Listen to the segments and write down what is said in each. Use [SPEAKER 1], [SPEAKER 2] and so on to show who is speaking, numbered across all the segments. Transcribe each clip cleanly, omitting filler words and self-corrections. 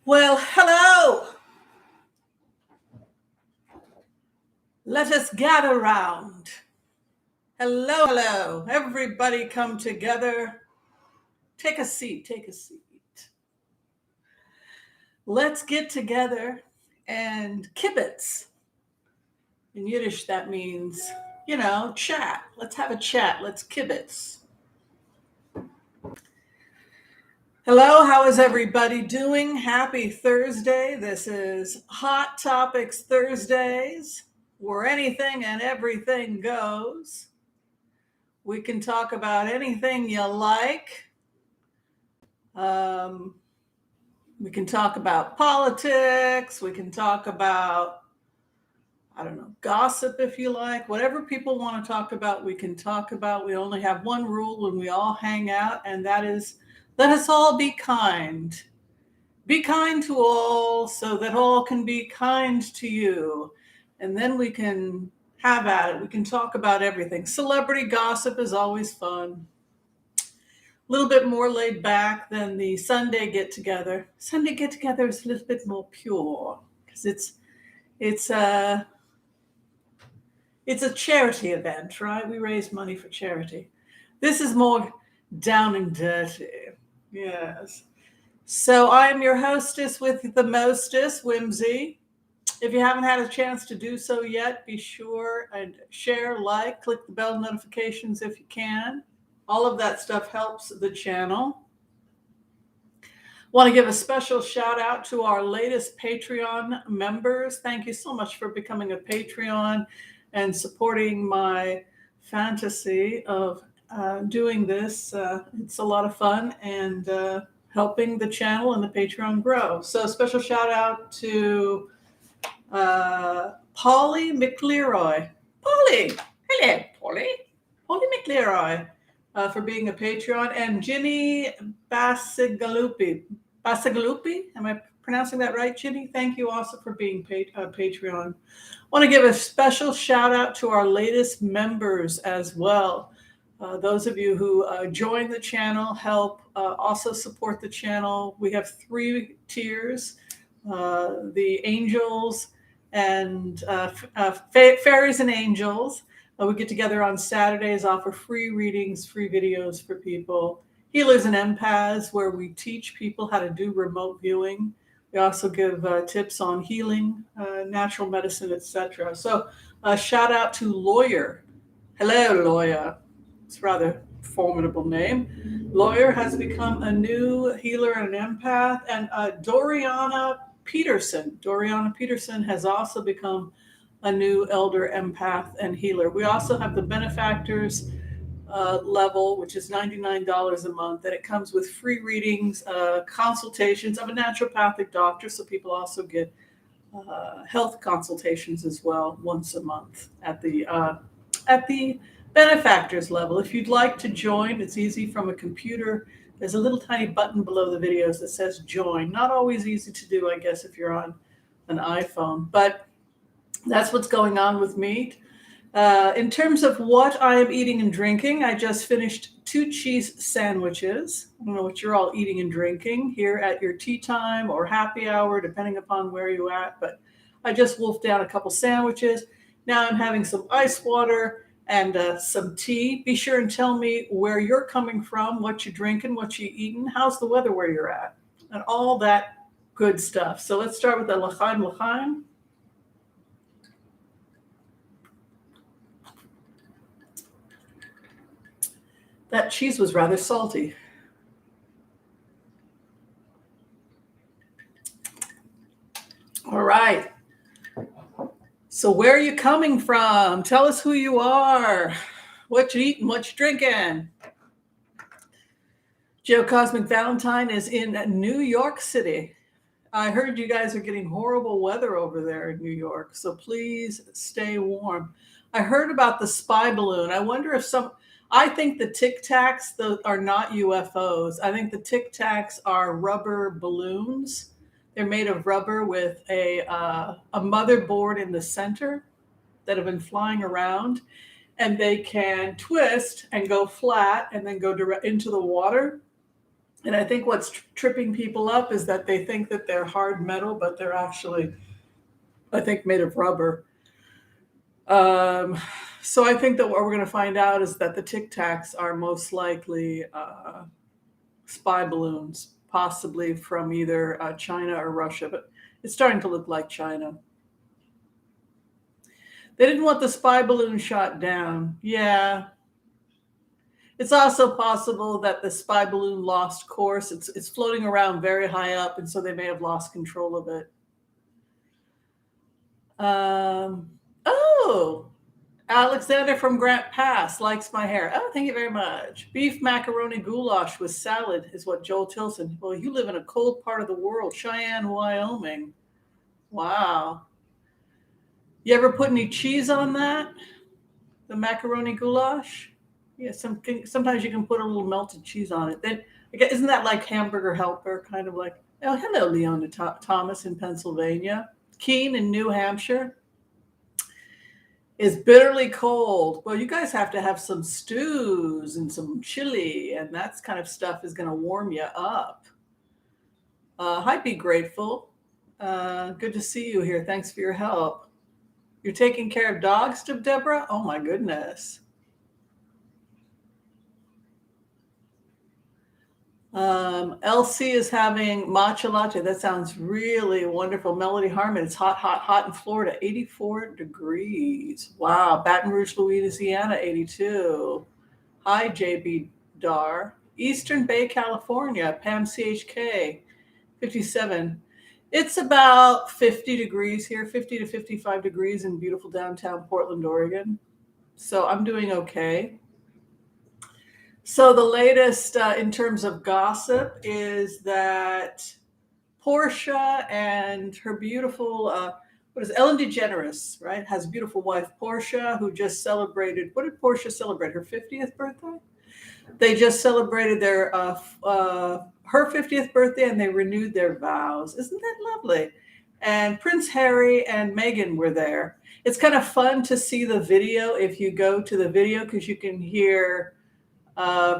[SPEAKER 1] Well, hello. Let us gather round. Hello, hello. Everybody come together. Take a seat, take a seat. Let's get together and kibitz. In Yiddish, that means, chat. Let's have a chat. Let's kibitz. Hello, how is everybody doing? Happy Thursday. This is Hot Topics Thursdays, where anything and everything goes. We can talk about anything you like. Um, we can talk about politics. We can talk about, gossip if you like. Whatever people want to talk about, we can talk about. We only have one rule when we all hang out, and that is let us all be kind. Be kind to all so that all can be kind to you. And then we can have at it. We can talk about everything. Celebrity gossip is always fun. A little bit more laid back than the Sunday get together. Sunday get together is a little bit more pure because it's a charity event, right? We raise money for charity. This is more down and dirty. Yes. So I am your hostess with the mostest, Whimsy. If you haven't had a chance to do so yet, be sure and share, like, click the bell notifications if you can. All of that stuff helps the channel. Want to give a special shout out to our latest Patreon members. Thank you so much for becoming a Patreon and supporting my fantasy of doing this. It's a lot of fun and helping the channel and the Patreon grow. So special shout out to Polly McLeroy. Polly, hello, Polly. Polly McLeroy for being a Patreon, and Ginny Basigalupi. Basigalupi? Am I pronouncing that right, Ginny? Thank you also for being Patreon. I want to give a special shout out to our latest members as well. Those of you who join the channel, help also support the channel. We have 3 tiers, the angels and fairies and angels. We get together on Saturdays, offer free readings, free videos for people. Healers and empaths, where we teach people how to do remote viewing. We also give tips on healing, natural medicine, etc. So shout out to Lawyer. Hello, Lawyer. It's a rather formidable name. Lawyer has become a new healer and an empath. And Doriana Peterson. Doriana Peterson has also become a new elder empath and healer. We also have the benefactors level, which is $99 a month, and it comes with free readings, consultations of a naturopathic doctor. So people also get health consultations as well once a month at the benefactors level. If you'd like to join, it's easy from a computer. There's a little tiny button below the videos that says join. Not always easy to do, I guess, if you're on an iPhone, but that's what's going on with me. In terms of what I am eating and drinking, I just finished 2 cheese sandwiches. I don't know what you're all eating and drinking here at your tea time or happy hour, depending upon where you're at, but I just wolfed down a couple sandwiches. Now I'm having some ice water and some tea. Be sure and tell me where you're coming from, what you're drinking, what you're eating, how's the weather where you're at, and all that good stuff. So let's start with the l'chaim l'chaim. That cheese was rather salty. All right. So where are you coming from? Tell us who you are, what you eating, what you drinking. Joe Cosmic Valentine is in New York City. I heard you guys are getting horrible weather over there in New York, so please stay warm. I heard about the spy balloon. I wonder if I think the Tic Tacs are not UFOs. I think the Tic Tacs are rubber balloons. They're made of rubber with a motherboard in the center that have been flying around, and they can twist and go flat and then go direct into the water. And I think what's tripping people up is that they think that they're hard metal, but they're actually, I think, made of rubber. Um, so I think that what we're going to find out is that the Tic Tacs are most likely spy balloons, possibly from either China or Russia, but it's starting to look like China. They didn't want the spy balloon shot down. Yeah. It's also possible that the spy balloon lost course. It's floating around very high up, and so they may have lost control of it. Um, oh, Alexander from Grant Pass likes my hair. Oh, thank you very much. Beef macaroni goulash with salad is what Joel Tilson. Well, you live in a cold part of the world, Cheyenne, Wyoming. Wow. You ever put any cheese on that? The macaroni goulash? Yeah, sometimes you can put a little melted cheese on it. Then isn't that like hamburger helper, kind of like? Oh, hello, Leona Thomas in Pennsylvania. Keene in New Hampshire is bitterly cold. Well, you guys have to have some stews and some chili, and that kind of stuff is going to warm you up. Hi, Be Grateful. Good to see you here. Thanks for your help. You're taking care of dogs, Deborah? Oh, my goodness. LC is having matcha latte. That sounds really wonderful. Melody Harmon, it's hot, hot, hot in Florida, 84 degrees. Wow. Baton Rouge, Louisiana, 82. Hi, JB Dar. Eastern Bay, California, Pam CHK, 57. It's about 50 degrees here, 50 to 55 degrees in beautiful downtown Portland, Oregon. So I'm doing okay. So the latest in terms of gossip is that Portia and her beautiful, Ellen DeGeneres, right? Has a beautiful wife, Portia, who just celebrated, what did Portia celebrate? Her 50th birthday? They just celebrated her 50th birthday and they renewed their vows. Isn't that lovely? And Prince Harry and Meghan were there. It's kind of fun to see the video if you go to the video because you can hear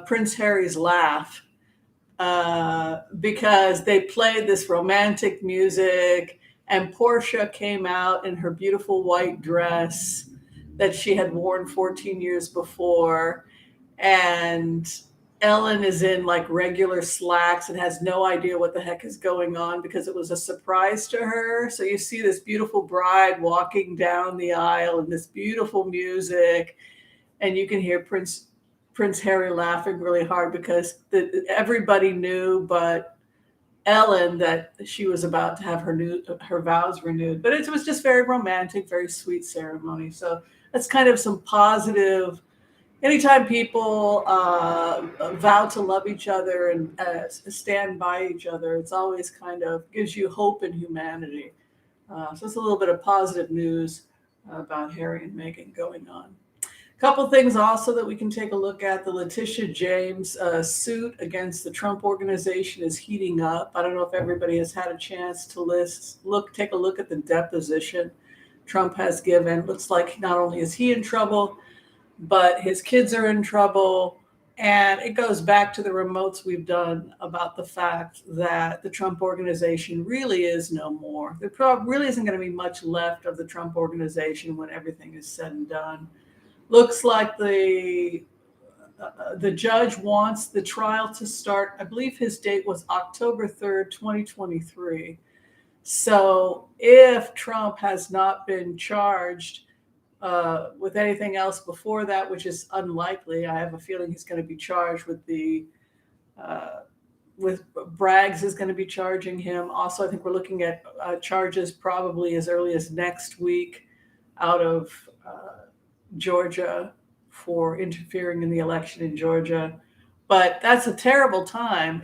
[SPEAKER 1] Prince Harry's laugh because they played this romantic music and Portia came out in her beautiful white dress that she had worn 14 years before. And Ellen is in like regular slacks and has no idea what the heck is going on because it was a surprise to her. So you see this beautiful bride walking down the aisle and this beautiful music, and you can hear Prince Harry laughing really hard because everybody knew but Ellen that she was about to have her vows renewed. But it was just very romantic, very sweet ceremony. So that's kind of some positive. Anytime people vow to love each other and stand by each other, it's always kind of gives you hope in humanity. So it's a little bit of positive news about Harry and Meghan going on. A couple things also that we can take a look at. The Letitia James suit against the Trump organization is heating up. I don't know if everybody has had a chance to take a look at the deposition Trump has given. Looks like not only is he in trouble, but his kids are in trouble. And it goes back to the remotes we've done about the fact that the Trump organization really is no more. There really isn't going to be much left of the Trump organization when everything is said and done. Looks like the judge wants the trial to start. I believe his date was October 3rd, 2023. So if Trump has not been charged with anything else before that, which is unlikely, I have a feeling he's going to be charged with Braggs is going to be charging him. Also, I think we're looking at charges probably as early as next week out of Georgia for interfering in the election in Georgia. But that's a terrible time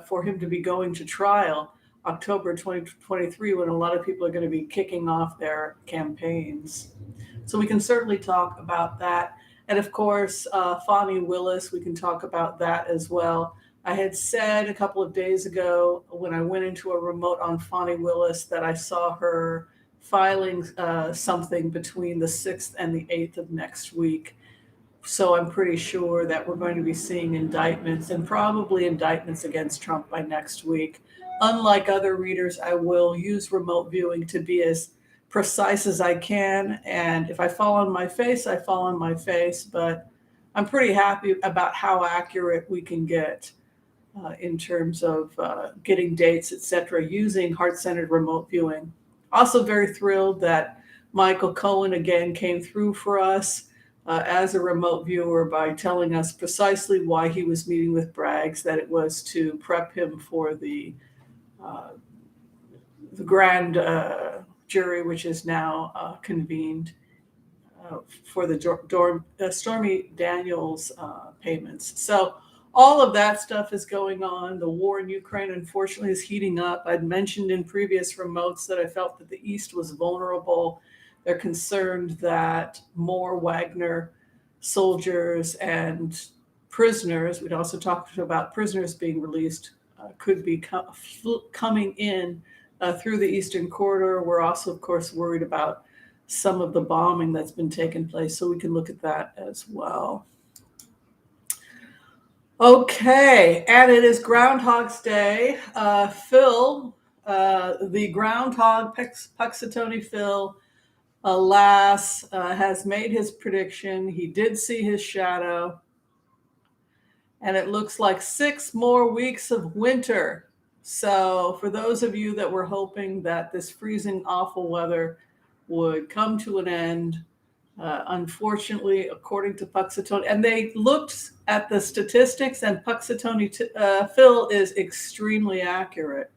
[SPEAKER 1] for him to be going to trial October 2023 when a lot of people are going to be kicking off their campaigns. So we can certainly talk about that. And of course, Fani Willis, we can talk about that as well. I had said a couple of days ago when I went into a remote on Fani Willis that I saw her filing something between the 6th and the 8th of next week. So I'm pretty sure that we're going to be seeing indictments and probably indictments against Trump by next week. Unlike other readers, I will use remote viewing to be as precise as I can. And if I fall on my face, I fall on my face. But I'm pretty happy about how accurate we can get in terms of getting dates, etc., using heart-centered remote viewing. Also very thrilled that Michael Cohen again came through for us as a remote viewer by telling us precisely why he was meeting with Braggs, that it was to prep him for uh, the grand jury, which is now convened for the Stormy Daniels payments. So all of that stuff is going on. The war in Ukraine, unfortunately, is heating up. I'd mentioned in previous remotes that I felt that the East was vulnerable. They're concerned that more Wagner soldiers and prisoners, we'd also talked about prisoners being released, could be coming in through the Eastern Corridor. We're also, of course, worried about some of the bombing that's been taking place, so we can look at that as well. Okay, and it is Groundhog's Day. Phil, the groundhog, Puxatony Phil, alas, has made his prediction. He did see his shadow, and it looks like 6 more weeks of winter. So for those of you that were hoping that this freezing, awful weather would come to an end, unfortunately, according to Puxatony, and they looked at the statistics, and Puxatony Phil is extremely accurate.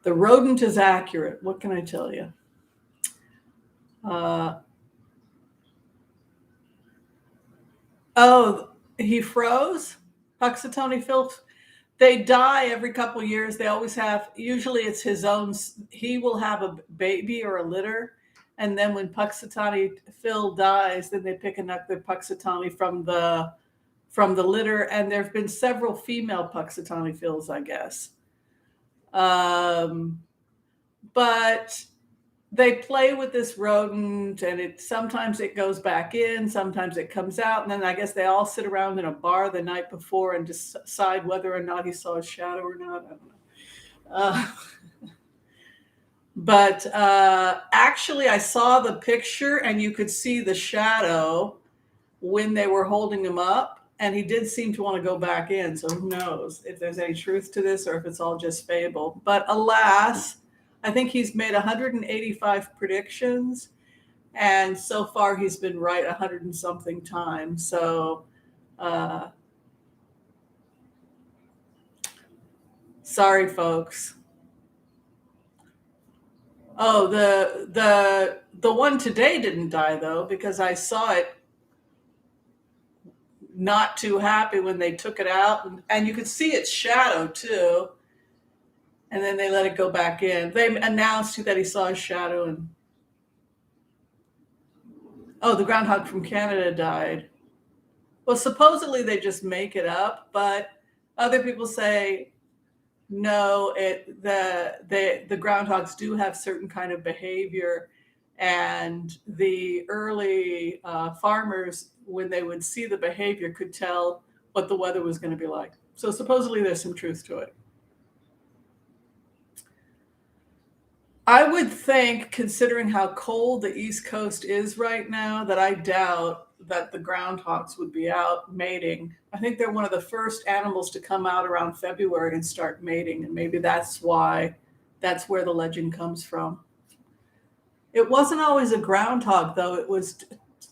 [SPEAKER 1] The rodent is accurate. What can I tell you? Oh, he froze? Puxatony Phil? They die every couple of years. They always have, usually it's his own, he will have a baby or a litter. And then when Puxatony Phil dies, then they pick another Puxatony from the litter. And there have been several female Puxatony Phils, I guess. But they play with this rodent, and sometimes it goes back in, sometimes it comes out, and then I guess they all sit around in a bar the night before and decide whether or not he saw a shadow or not. I don't know. But actually, I saw the picture, and you could see the shadow when they were holding him up, and he did seem to want to go back in. So who knows if there's any truth to this or if it's all just fable. But alas, I think he's made 185 predictions, and so far he's been right 100 and something times. So sorry, folks. Oh, the one today didn't die though, because I saw it not too happy when they took it out, and you could see its shadow too. And then they let it go back in. They announced that he saw a shadow, and oh, the groundhog from Canada died. Well, supposedly they just make it up, but other people say no. The groundhogs do have certain kind of behavior, and the early farmers, when they would see the behavior, could tell what the weather was going to be like. So supposedly there's some truth to it. I would think, considering how cold the East Coast is right now, that I doubt that the groundhogs would be out mating. I think they're one of the first animals to come out around February and start mating, and maybe that's where the legend comes from. It wasn't always a groundhog, though. It was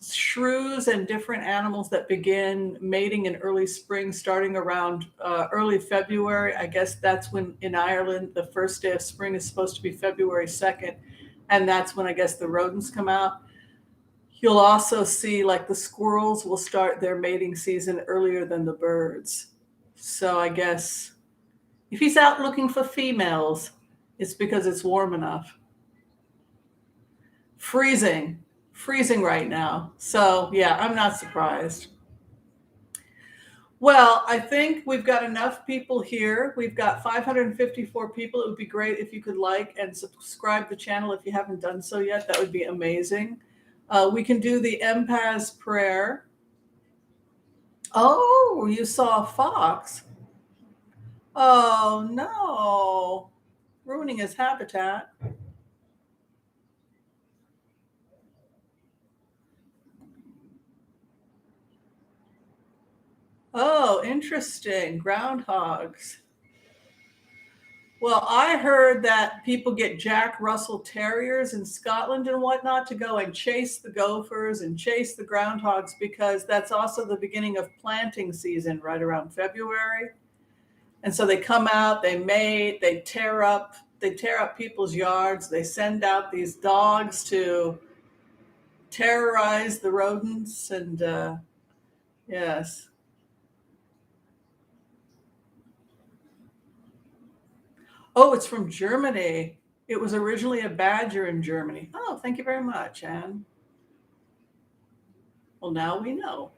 [SPEAKER 1] shrews and different animals that begin mating in early spring, starting around early February. I guess that's when in Ireland the first day of spring is supposed to be February 2nd, and that's when I guess the rodents come out. You'll also see like the squirrels will start their mating season earlier than the birds. So I guess if he's out looking for females, it's because it's warm enough. Freezing right now. So yeah, I'm not surprised. Well, I think we've got enough people here. We've got 554 people. It would be great if you could like and subscribe the channel if you haven't done so yet. That would be amazing. We can do the empath's prayer. Oh, you saw a fox. Oh no, ruining his habitat. Oh, interesting. Groundhogs. Well, I heard that people get Jack Russell Terriers in Scotland and whatnot to go and chase the gophers and chase the groundhogs because that's also the beginning of planting season right around February. And so they come out, they mate, they tear up people's yards, they send out these dogs to terrorize the rodents and yes. Oh, it's from Germany. It was originally a badger in Germany. Oh, thank you very much, Anne. Well, now we know.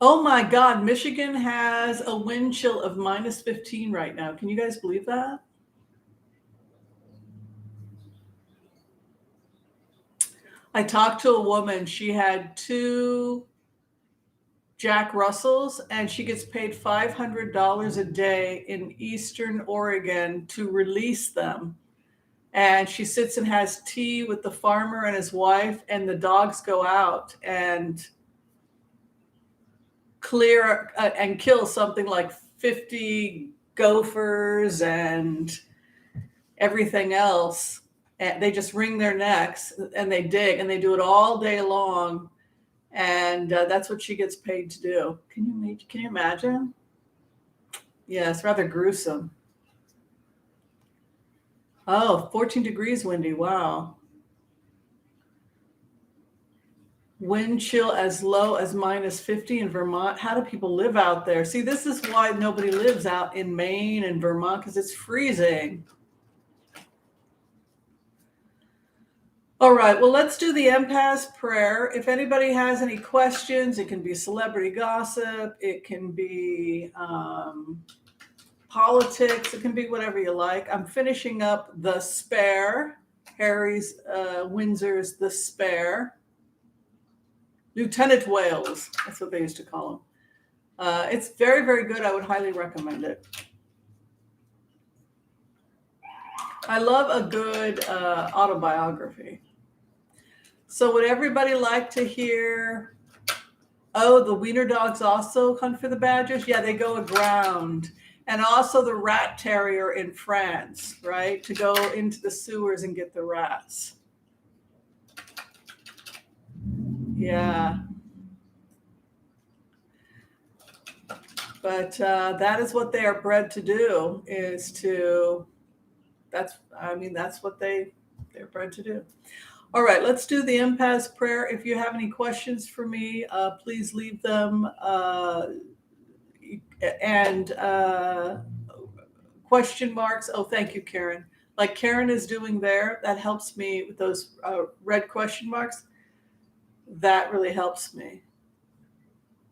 [SPEAKER 1] Oh my God, Michigan has a wind chill of minus 15 right now. Can you guys believe that? I talked to a woman. She had two Jack Russells and she gets paid $500 a day in Eastern Oregon to release them. And she sits and has tea with the farmer and his wife, and the dogs go out and clear and kill something like 50 gophers and everything else. And they just wring their necks and they dig and they do it all day long. And that's what she gets paid to do. Can you imagine? Yeah, it's rather gruesome. Oh, 14 degrees windy. Wow. Wind chill as low as minus 50 in Vermont. How do people live out there? See, this is why nobody lives out in Maine and Vermont because it's freezing. All right, well, let's do the empath's prayer. If anybody has any questions, it can be celebrity gossip, it can be politics, it can be whatever you like. I'm finishing up The Spare, Harry's Windsor's The Spare. Lieutenant Wales, that's what they used to call him. It's very, very good. I would highly recommend it. I love a good autobiography. So would everybody like to hear, oh, the wiener dogs also hunt for the badgers? Yeah, they go aground. And also the rat terrier in France, right? To go into the sewers and get the rats. Yeah. But that is what they are bred to do, is to, that's what they're bred to do. All right, let's do the empath's prayer. If you have any questions for me, please leave them. And question marks. Oh, thank you, Karen. Like Karen is doing there. That helps me with those red question marks. That really helps me.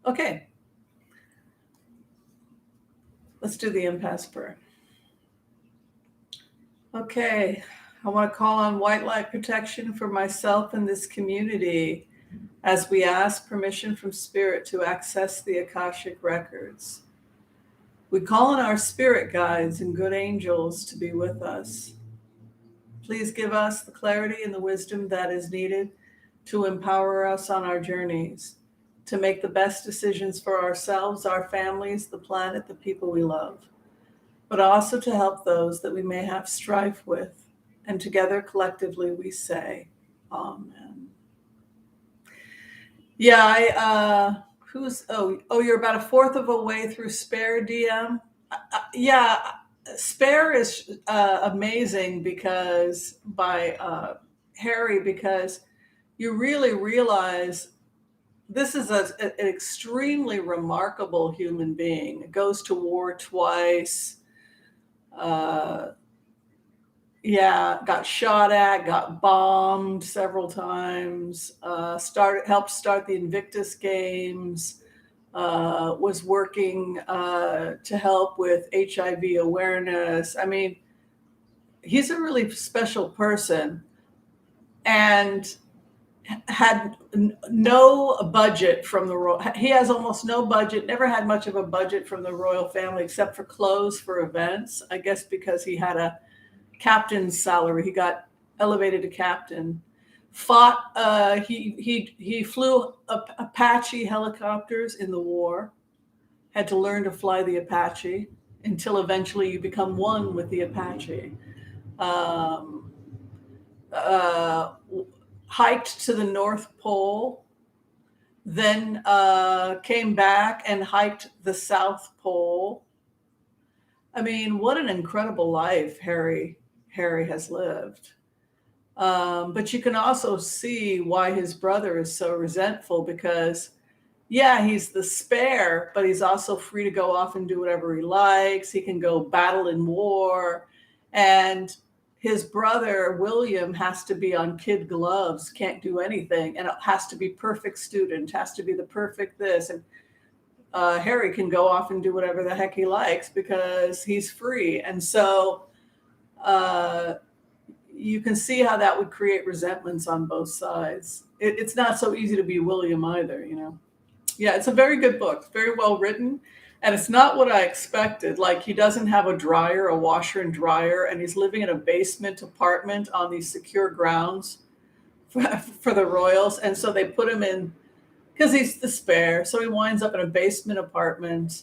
[SPEAKER 1] Okay. Let's do the empath's prayer. Okay. I want to call on white light protection for myself and this community as we ask permission from Spirit to access the Akashic records. We call on our spirit guides and good angels to be with us. Please give us the clarity and the wisdom that is needed to empower us on our journeys, to make the best decisions for ourselves, our families, the planet, the people we love, but also to help those that we may have strife with. And together, collectively, we say, Amen. Yeah, you're about a fourth of a way through Spare DM. Yeah, Spare is amazing because by Harry, because you really realize this is an extremely remarkable human being. Goes to war twice. Got shot at, got bombed several times, helped start the Invictus Games, was working to help with HIV awareness. I mean, he's a really special person, and had no budget from the royal. He has almost no budget. Never had much of a budget from the royal family except for clothes for events. I guess because he had a captain's salary. He got elevated to captain. He flew Apache helicopters in the war. Had to learn to fly the Apache until eventually you become one with the Apache. Um, uh, Hiked to the North Pole, then came back and hiked the South Pole. I mean, what an incredible life Harry has lived. But you can also see why his brother is so resentful because, yeah, he's the spare, but he's also free to go off and do whatever he likes. He can go battle in war. And his brother, William, has to be on kid gloves, can't do anything, and it has to be perfect student, has to be the perfect this. And Harry can go off and do whatever the heck he likes because he's free. And so you can see how that would create resentments on both sides. It's not so easy to be William either, you know. Yeah, it's a very good book, very well written. And it's not what I expected. Like, he doesn't have a dryer, a washer and dryer, and he's living in a basement apartment on these secure grounds for the royals. And so they put him in, because he's the spare. So he winds up in a basement apartment.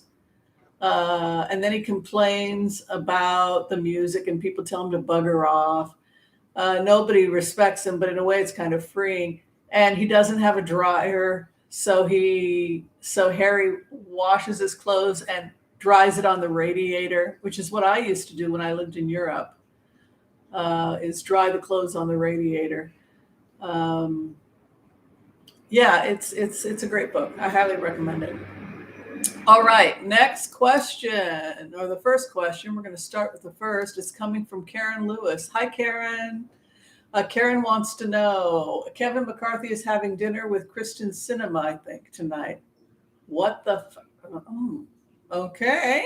[SPEAKER 1] And then he complains about the music and people tell him to bugger off. Nobody respects him, but in a way it's kind of freeing. And he doesn't have a dryer. So Harry washes his clothes and dries it on the radiator, which is what I used to do when I lived in Europe, is dry the clothes on the radiator. Yeah, it's a great book. I highly recommend it. All right, next question, or the first question. We're going to start with the first. It's coming from Karen Lewis. Hi, Karen. Karen wants to know, Kevin McCarthy is having dinner with Christian Cinema, I think, tonight. What the okay.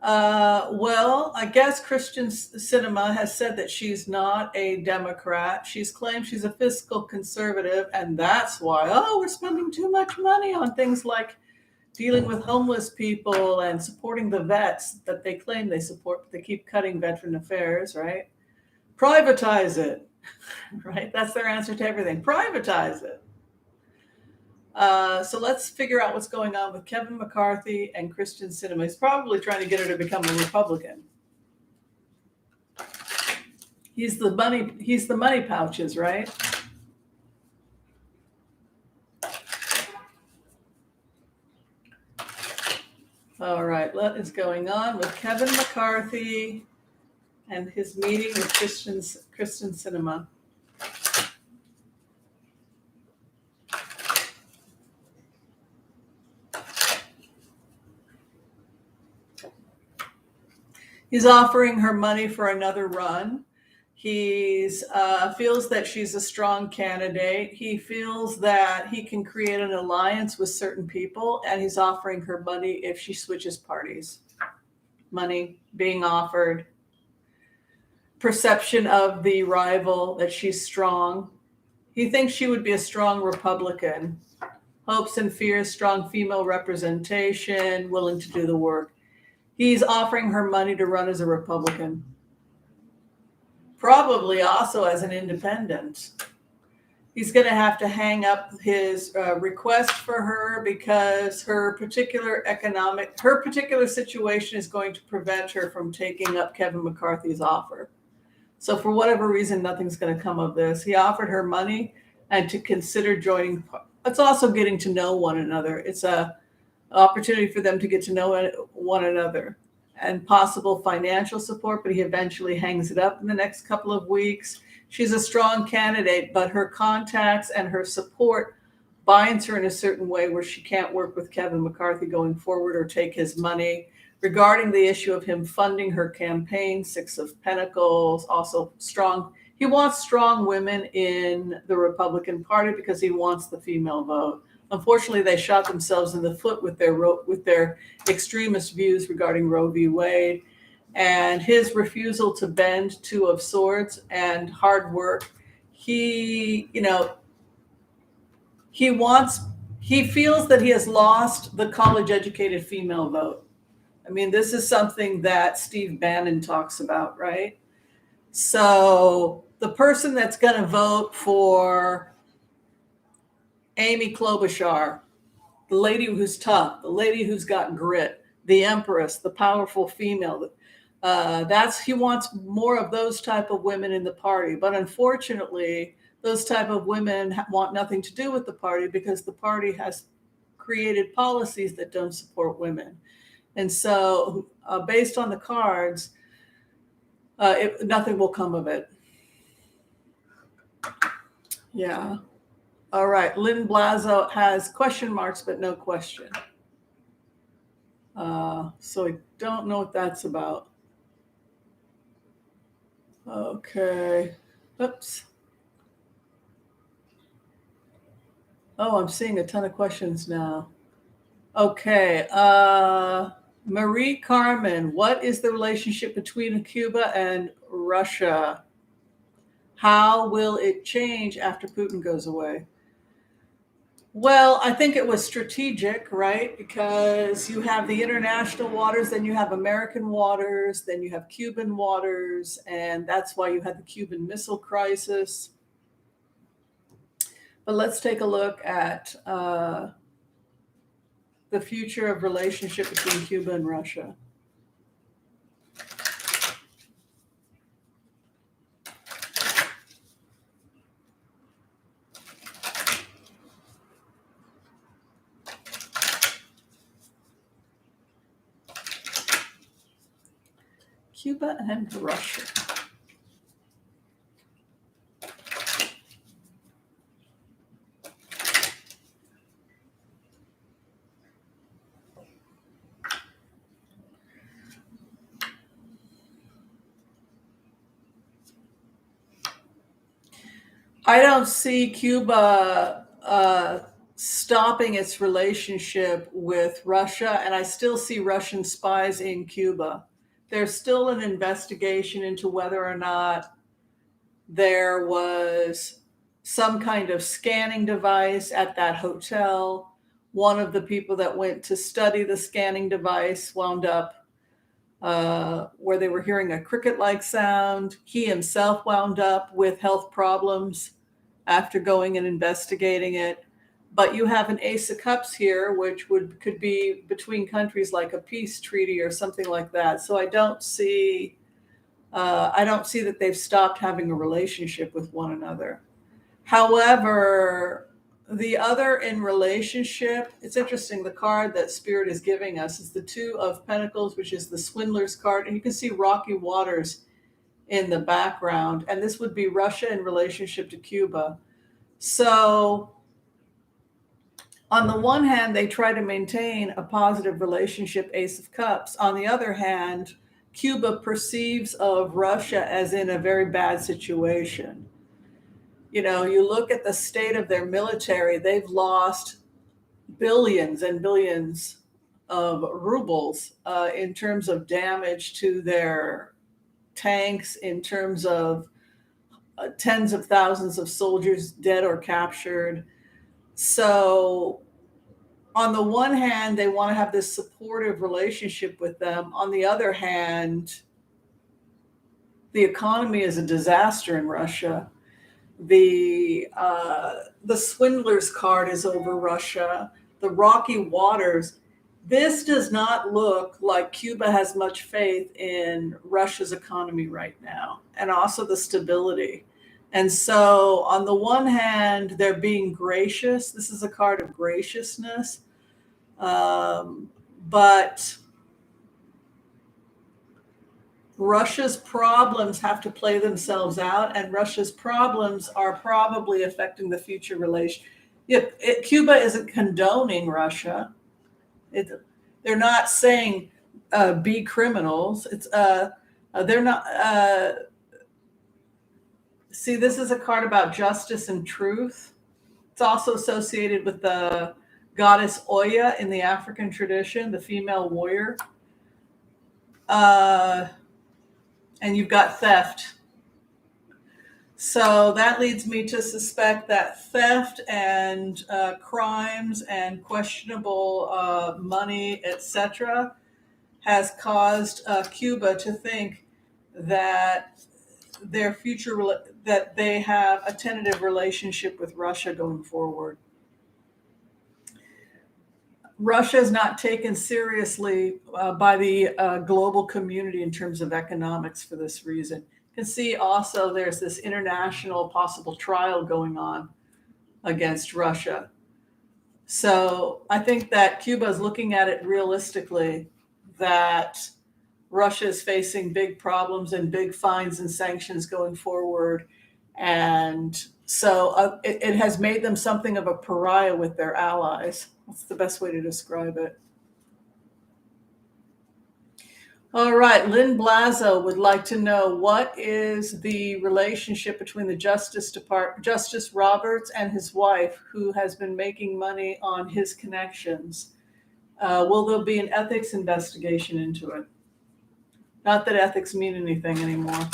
[SPEAKER 1] Well, I guess Christian Cinema has said that she's not a Democrat. She's claimed she's a fiscal conservative, and that's why, we're spending too much money on things like dealing with homeless people and supporting the vets that they claim they support, but they keep cutting veteran affairs, right? Privatize it, right? That's their answer to everything. Privatize it. So let's figure out what's going on with Kevin McCarthy and Christian Cinema. He's probably trying to get her to become a Republican. He's the money pouches, right? All right, what is going on with Kevin McCarthy and his meeting with Christian Cinema? He's offering her money for another run. He feels that she's a strong candidate. He feels that he can create an alliance with certain people, and he's offering her money if she switches parties. Money being offered. Perception of the rival that she's strong. He thinks she would be a strong Republican. Hopes and fears, strong female representation, willing to do the work. He's offering her money to run as a Republican. Probably also as an independent. He's going to have to hang up his request for her because her particular situation is going to prevent her from taking up Kevin McCarthy's offer. So for whatever reason, nothing's going to come of this. He offered her money and to consider joining. It's also getting to know one another. It's an opportunity for them to get to know one another and possible financial support, but he eventually hangs it up in the next couple of weeks. She's a strong candidate, but her contacts and her support binds her in a certain way where she can't work with Kevin McCarthy going forward or take his money. Regarding the issue of him funding her campaign, Six of Pentacles, also strong. He wants strong women in the Republican Party because he wants the female vote. Unfortunately, they shot themselves in the foot with their extremist views regarding Roe v. Wade. and his refusal to bend, two of swords, and hard work. He, he wants, he feels that he has lost the college educated female vote. I mean, this is something that Steve Bannon talks about, right? So the person that's going to vote for Amy Klobuchar, the lady who's tough, the lady who's got grit, the empress, the powerful female, he wants more of those type of women in the party. But unfortunately, those type of women want nothing to do with the party because the party has created policies that don't support women. And so based on the cards, nothing will come of it. Yeah. All right. Lynn Blazo has question marks, but no question. So I don't know what that's about. Okay. Oops. Oh, I'm seeing a ton of questions now. Okay. Marie Carmen, what is the relationship between Cuba and Russia? How will it change after Putin goes away? Well, I think it was strategic, right? Because you have the international waters, then you have American waters, then you have Cuban waters, and that's why you had the Cuban Missile Crisis. But let's take a look at the future of relationship between Cuba and Russia. Cuba and Russia. I don't see Cuba stopping its relationship with Russia, and I still see Russian spies in Cuba. There's still an investigation into whether or not there was some kind of scanning device at that hotel. One of the people that went to study the scanning device wound up where they were hearing a cricket-like sound. He himself wound up with health problems after going and investigating it. But you have an Ace of Cups here, which could be between countries like a peace treaty or something like that. So I don't see that they've stopped having a relationship with one another. However, the other in relationship, it's interesting, the card that Spirit is giving us is the Two of Pentacles, which is the Swindler's card. And you can see rocky waters in the background. And this would be Russia in relationship to Cuba. So on the one hand, they try to maintain a positive relationship, Ace of Cups. On the other hand, Cuba perceives of Russia as in a very bad situation. You look at the state of their military, they've lost billions and billions of rubles in terms of damage to their tanks, in terms of tens of thousands of soldiers dead or captured. So on the one hand, they want to have this supportive relationship with them. On the other hand, the economy is a disaster in Russia. The Swindler's card is over Russia. The rocky waters. This does not look like Cuba has much faith in Russia's economy right now, and also the stability. And so on the one hand, they're being gracious. This is a card of graciousness. But Russia's problems have to play themselves out, and Russia's problems are probably affecting the future relation. Cuba isn't condoning Russia. They're not saying be criminals. They're not. See, this is a card about justice and truth. It's also associated with the goddess Oya in the African tradition, the female warrior. and you've got theft. So that leads me to suspect that theft and crimes and questionable money, etc., has caused Cuba to think that their future that they have a tentative relationship with Russia going forward. Russia is not taken seriously by the global community in terms of economics for this reason. You can see also there's this international possible trial going on against Russia. So I think that Cuba is looking at it realistically, that Russia is facing big problems and big fines and sanctions going forward. And so it has made them something of a pariah with their allies. That's the best way to describe it. All right, Lynn Blazo would like to know, what is the relationship between the Justice Roberts and his wife, who has been making money on his connections? Will there be an ethics investigation into it? Not that ethics mean anything anymore.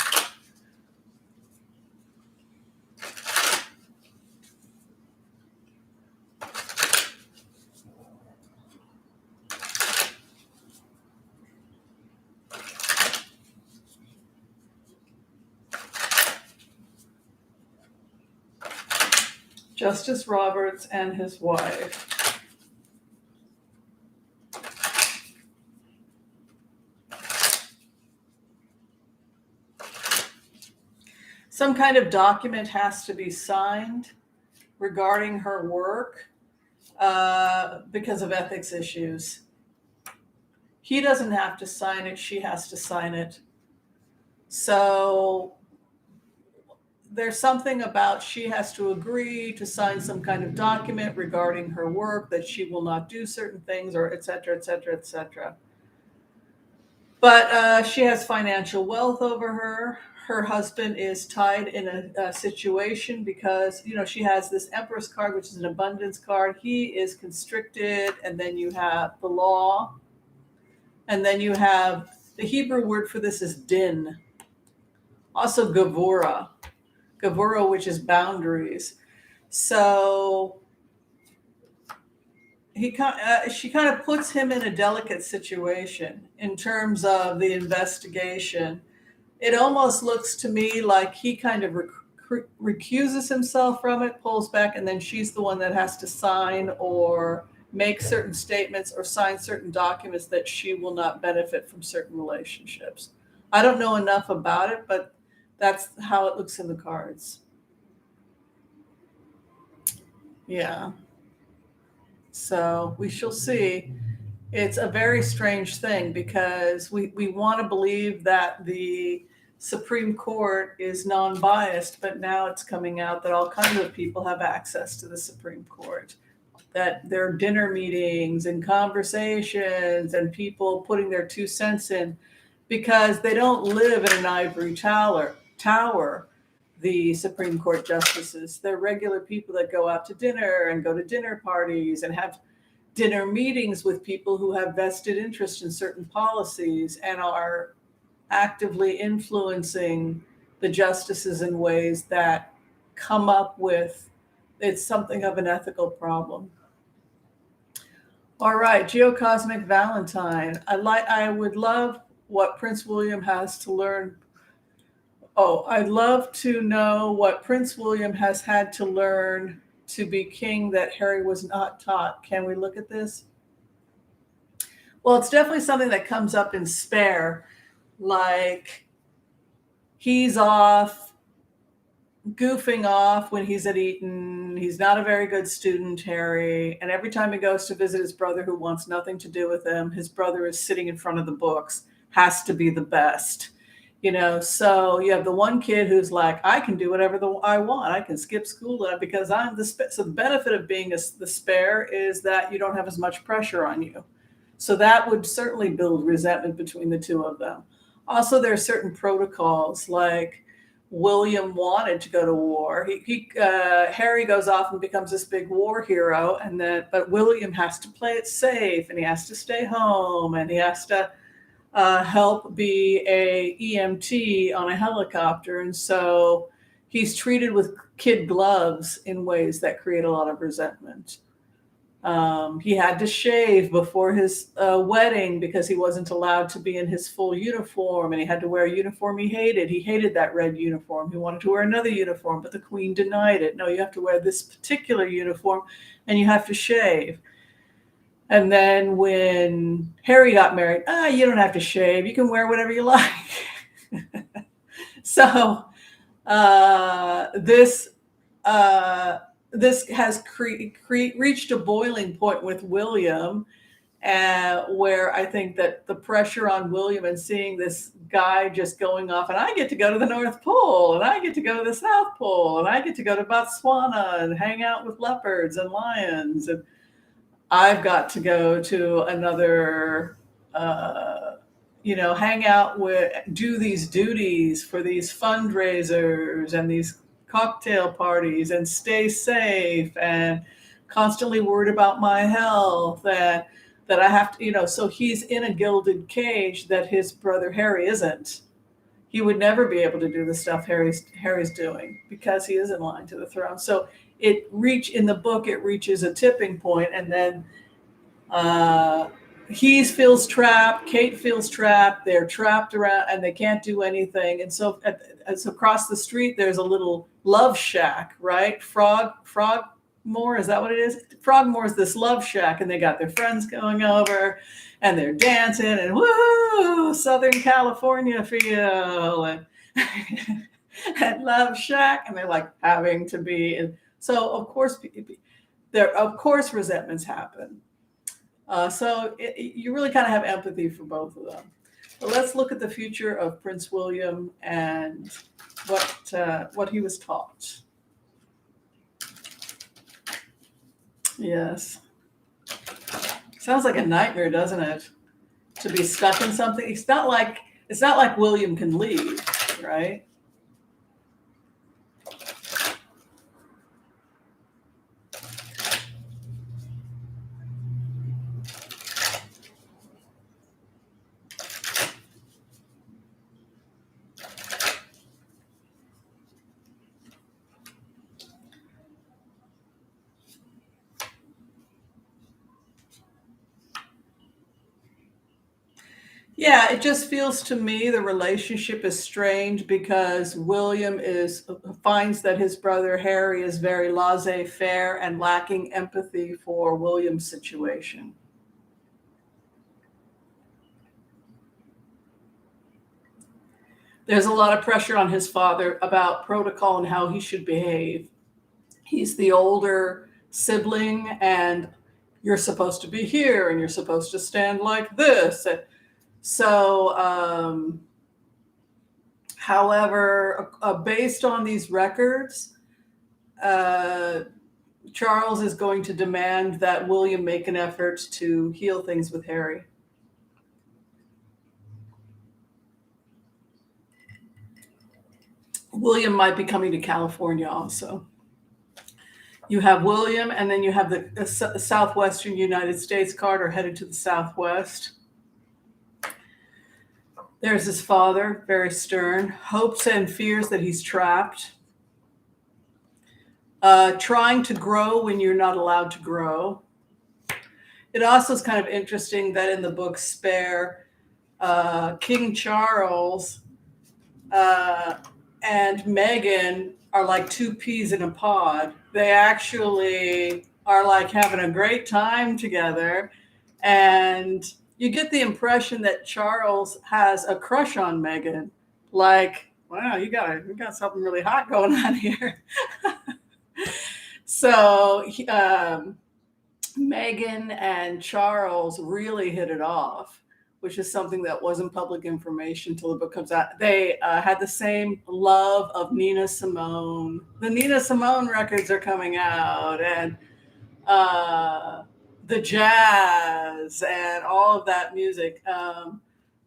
[SPEAKER 1] Justice Roberts and his wife. Some kind of document has to be signed regarding her work because of ethics issues. He doesn't have to sign it, she has to sign it. So there's something about she has to agree to sign some kind of document regarding her work, that she will not do certain things, or et cetera, et cetera, et cetera. But she has financial wealth over her. Her husband is tied in a situation because, she has this Empress card, which is an abundance card. He is constricted, and then you have the law. And then you have, the Hebrew word for this is din. Also gavura, which is boundaries. So she kind of puts him in a delicate situation in terms of the investigation. It almost looks to me like he kind of recuses himself from it, pulls back, and then she's the one that has to sign or make certain statements or sign certain documents that she will not benefit from certain relationships. I don't know enough about it, but that's how it looks in the cards. Yeah. So we shall see. It's a very strange thing because we want to believe that the Supreme Court is non-biased, but now it's coming out that all kinds of people have access to the Supreme Court, that there are dinner meetings and conversations and people putting their 2 cents in, because they don't live in an ivory tower, the Supreme Court justices. They're regular people that go out to dinner and go to dinner parties and have dinner meetings with people who have vested interest in certain policies and are actively influencing the justices in ways that come up with, it's something of an ethical problem. All right, Geocosmic Valentine. I would love what Prince William has to learn. Oh, I'd love to know what Prince William has had to learn to be king that Harry was not taught. Can we look at this? Well, it's definitely something that comes up in Spare, like he's off, goofing off when he's at Eton. He's not a very good student, Harry. And every time he goes to visit his brother, who wants nothing to do with him, his brother is sitting in front of the books, has to be the best. So you have the one kid who's like, I can do whatever I want. I can skip school because I'm the so the benefit of being the spare is that you don't have as much pressure on you. So that would certainly build resentment between the two of them. Also, there are certain protocols, like William wanted to go to war. Harry goes off and becomes this big war hero, but William has to play it safe, and he has to stay home, and he has to help be a EMT on a helicopter, and so he's treated with kid gloves in ways that create a lot of resentment. He had to shave before his wedding because he wasn't allowed to be in his full uniform, and he had to wear a uniform he hated. He hated that red uniform. He wanted to wear another uniform, but the queen denied it. No, you have to wear this particular uniform, and you have to shave. And then when Harry got married, you don't have to shave. You can wear whatever you like. So this this has reached a boiling point with William, where I think that the pressure on William and seeing this guy just going off, and I get to go to the North Pole, and I get to go to the South Pole, and I get to go to Botswana and hang out with leopards and lions, and I've got to go to another, hang out with, do these duties for these fundraisers and these cocktail parties and stay safe and constantly worried about my health, and that I have to, so he's in a gilded cage that his brother Harry isn't. He would never be able to do the stuff Harry's doing because he is in line to the throne. So in the book, it reaches a tipping point, and then he feels trapped, Kate feels trapped, they're trapped around and they can't do anything. And so across the street, there's a little love shack, right? Frogmore, is that what it is? Frogmore is this love shack, and they got their friends going over and they're dancing and woo, Southern California feel, and at Love Shack, and they're like having to be. And so of course resentments happen. So you really kind of have empathy for both of them. But let's look at the future of Prince William and what he was taught. Yes. Sounds like a nightmare, doesn't it? To be stuck in something. It's not like William can leave, right? Yeah, it just feels to me the relationship is strained because William finds that his brother Harry is very laissez-faire and lacking empathy for William's situation. There's a lot of pressure on his father about protocol and how he should behave. He's the older sibling, and you're supposed to be here, and you're supposed to stand like this. And so, however, based on these records, Charles is going to demand that William make an effort to heal things with Harry. William might be coming to California also. You have William, and then you have the southwestern United States. Carter headed to the southwest. There's his father, very stern, hopes and fears that he's trapped. Trying to grow when you're not allowed to grow. It also is kind of interesting that in the book Spare, King Charles and Meghan are like two peas in a pod. They actually are like having a great time together, and you get the impression that Charles has a crush on Meghan. Like, wow, you got something really hot going on here. So Meghan and Charles really hit it off, which is something that wasn't public information until the book comes out. They had the same love of Nina Simone. The Nina Simone records are coming out, and the jazz and all of that music.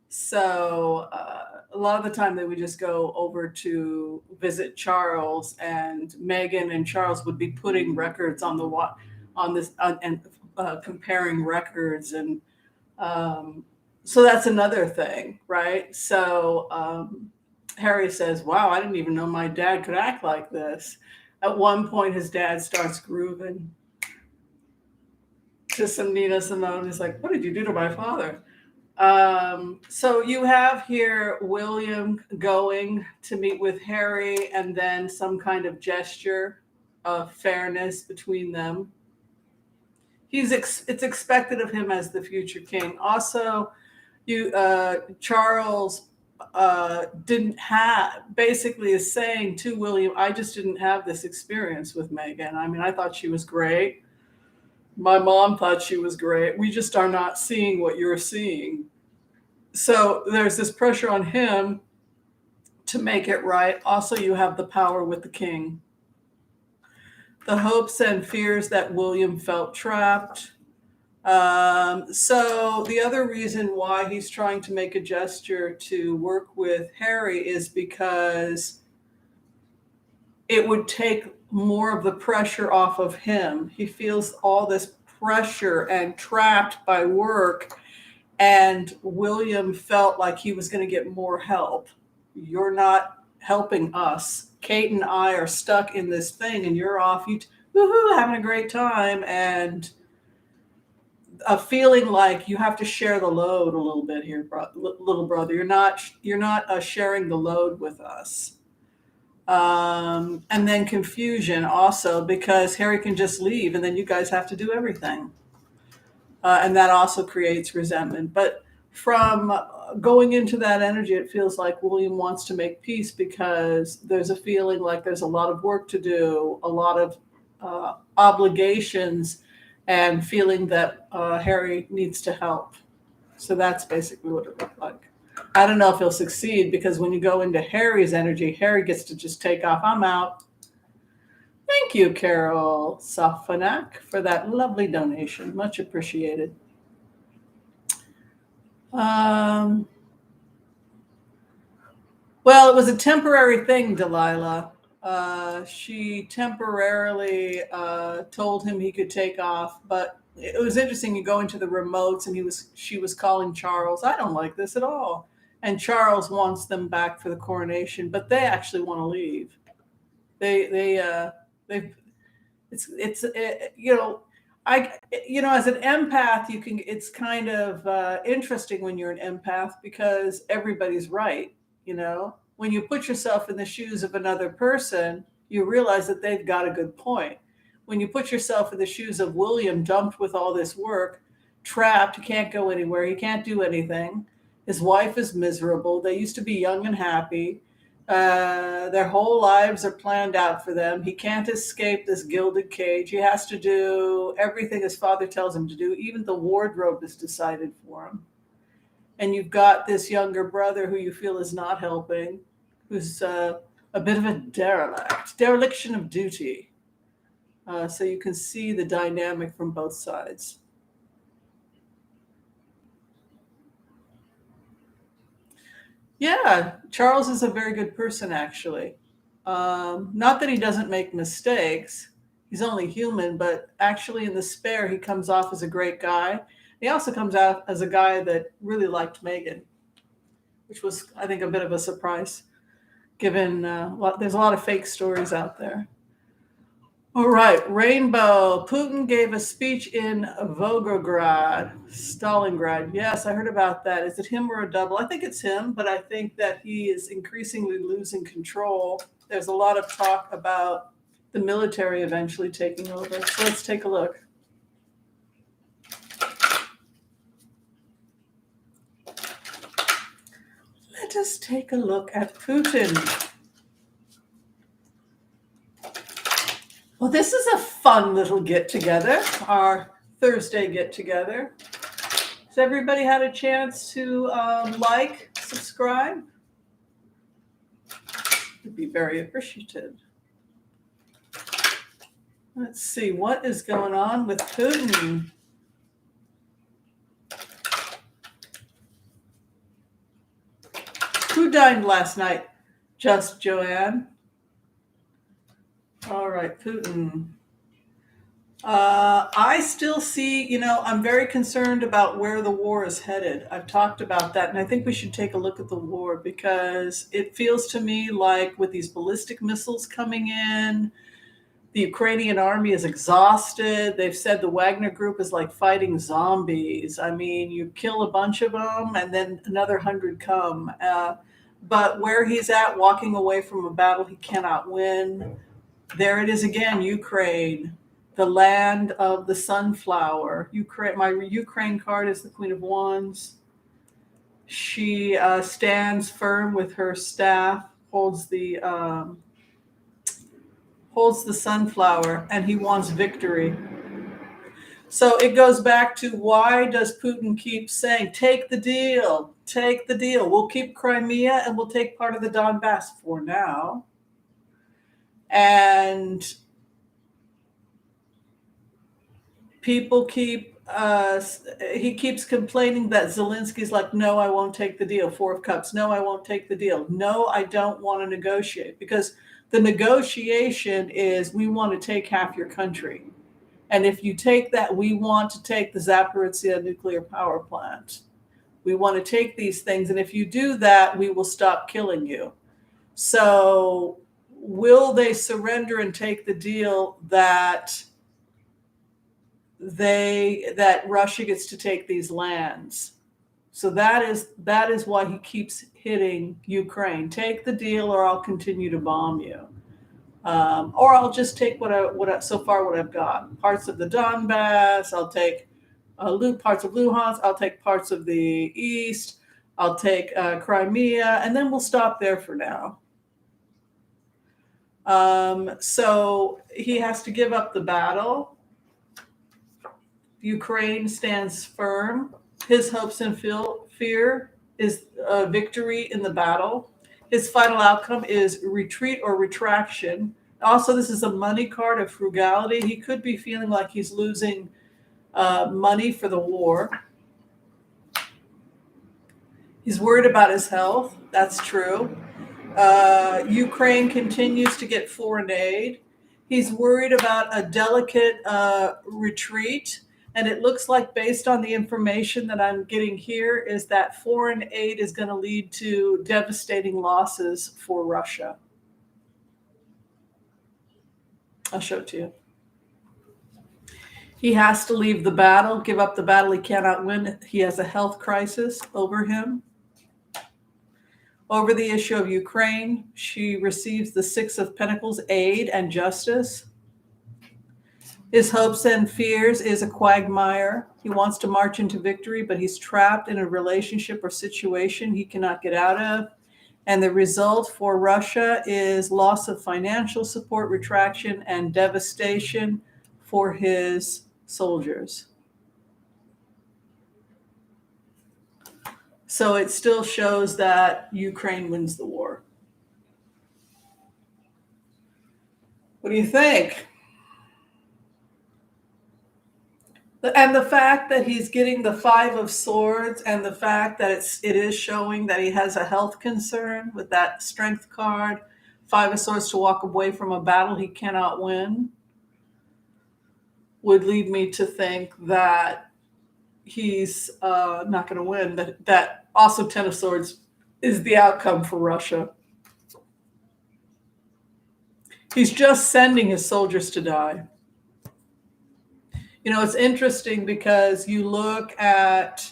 [SPEAKER 1] So a lot of the time they would just go over to visit Charles, and Meghan and Charles would be putting records on and comparing records, and So that's another thing, right? So Harry says, "Wow, I didn't even know my dad could act like this." At one point, his dad starts grooving to some Nina Simone. He's like, "What did you do to my father?" So you have here William going to meet with Harry, and then some kind of gesture of fairness between them. It's expected of him as the future king. Also, you Charles didn't have basically is saying to William, I just didn't have this experience with Meghan. I mean, I thought she was great. My mom thought she was great. We just are not seeing what you're seeing. So there's this pressure on him to make it right. Also, you have the power with the king. The hopes and fears that William felt trapped. So the other reason why he's trying to make a gesture to work with Harry is because it would take more of the pressure off of him. He feels all this pressure and trapped by work, and William felt like he was going to get more help. You're not helping us. Kate and I are stuck in this thing, and you're off, woohoo, having a great time, and a feeling like you have to share the load a little bit here, little brother. You're not sharing the load with us. And then confusion also because Harry can just leave, and then you guys have to do everything, and that also creates resentment. But from going into that energy, it feels like William wants to make peace because there's a feeling like there's a lot of work to do, a lot of obligations, and feeling that Harry needs to help. So that's basically what it looked like. I don't know if he'll succeed because when you go into Harry's energy, Harry gets to just take off. I'm out. Thank you, Carol Safanak, for that lovely donation. Much appreciated. Well, it was a temporary thing, Delilah. She temporarily told him he could take off, but it was interesting. You go into the remotes, and she was calling Charles. I don't like this at all, and Charles wants them back for the coronation, but they actually want to leave. They it's as an empath it's kind of interesting when you're an empath because everybody's right. When you put yourself in the shoes of another person, you realize that they've got a good point. When you put yourself in the shoes of William, dumped with all this work, trapped, he can't go anywhere, he can't do anything, his wife is miserable, they used to be young and happy, their whole lives are planned out for them. He can't escape this gilded cage. He has to do everything his father tells him to do. Even the wardrobe is decided for him. And you've got this younger brother who you feel is not helping, who's a bit of a dereliction of duty. So you can see the dynamic from both sides. Yeah, Charles is a very good person, actually. Not that he doesn't make mistakes. He's only human, but actually in the Spare, he comes off as a great guy. He also comes out as a guy that really liked Meghan, which was, I think, a bit of a surprise, given there's a lot of fake stories out there. All right, Rainbow. Putin gave a speech in Volgograd, Stalingrad. Yes, I heard about that. Is it him or a double? I think it's him, but I think that he is increasingly losing control. There's a lot of talk about the military eventually taking over. So let's take a look. Let us take a look at Putin. Well, this is a fun little get-together, our Thursday get-together. Has everybody had a chance to subscribe? Would be very appreciative. Let's see, what is going on with Putin? Who dined last night? Just Joanne? All right, Putin. I still see, I'm very concerned about where the war is headed. I've talked about that, and I think we should take a look at the war because it feels to me like with these ballistic missiles coming in, the Ukrainian army is exhausted. They've said the Wagner group is like fighting zombies. I mean, you kill a bunch of them and then another 100 come. But where he's at, walking away from a battle he cannot win, there it is again, Ukraine, the land of the sunflower. Ukraine, my Ukraine card is the Queen of Wands. She stands firm with her staff, holds the sunflower, and he wants victory. So it goes back to, why does Putin keep saying, take the deal, take the deal. We'll keep Crimea and we'll take part of the Donbass for now. And people he keeps complaining that Zelensky's like, no, I won't take the deal. Four of Cups, no, I won't take the deal. No, I don't want to negotiate, because the negotiation is, we want to take half your country. And if you take that, we want to take the Zaporizhzhia nuclear power plant. We want to take these things. And if you do that, we will stop killing you. So will they surrender and take the deal that Russia gets to take these lands? So that is why he keeps hitting Ukraine. Take the deal or I'll continue to bomb you. Or I'll just take what I've got. Parts of the Donbass, I'll take parts of Luhansk, I'll take parts of the east, I'll take Crimea, and then we'll stop there for now. So he has to give up the battle. Ukraine stands firm. His hopes and fear is victory in the battle. His final outcome is retreat or retraction. Also, this is a money card of frugality. He could be feeling like he's losing money for the war. He's worried about his health. That's true. Ukraine continues to get foreign aid. He's worried about a delicate retreat. And it looks like, based on the information that I'm getting here, is that foreign aid is going to lead to devastating losses for Russia. I'll show it to you. He has to leave the battle, give up the battle he cannot win. He has a health crisis over him. Over the issue of Ukraine, she receives the Six of Pentacles, aid and justice. His hopes and fears is a quagmire. He wants to march into victory, but he's trapped in a relationship or situation he cannot get out of. And the result for Russia is loss of financial support, retraction, and devastation for his soldiers. So it still shows that Ukraine wins the war. What do you think? And the fact that he's getting the Five of Swords, and the fact that it is showing that he has a health concern with that Strength card, Five of Swords, to walk away from a battle he cannot win, would lead me to think that he's not going to win. That also Ten of Swords is the outcome for Russia. He's just sending his soldiers to die. You know, it's interesting because you look at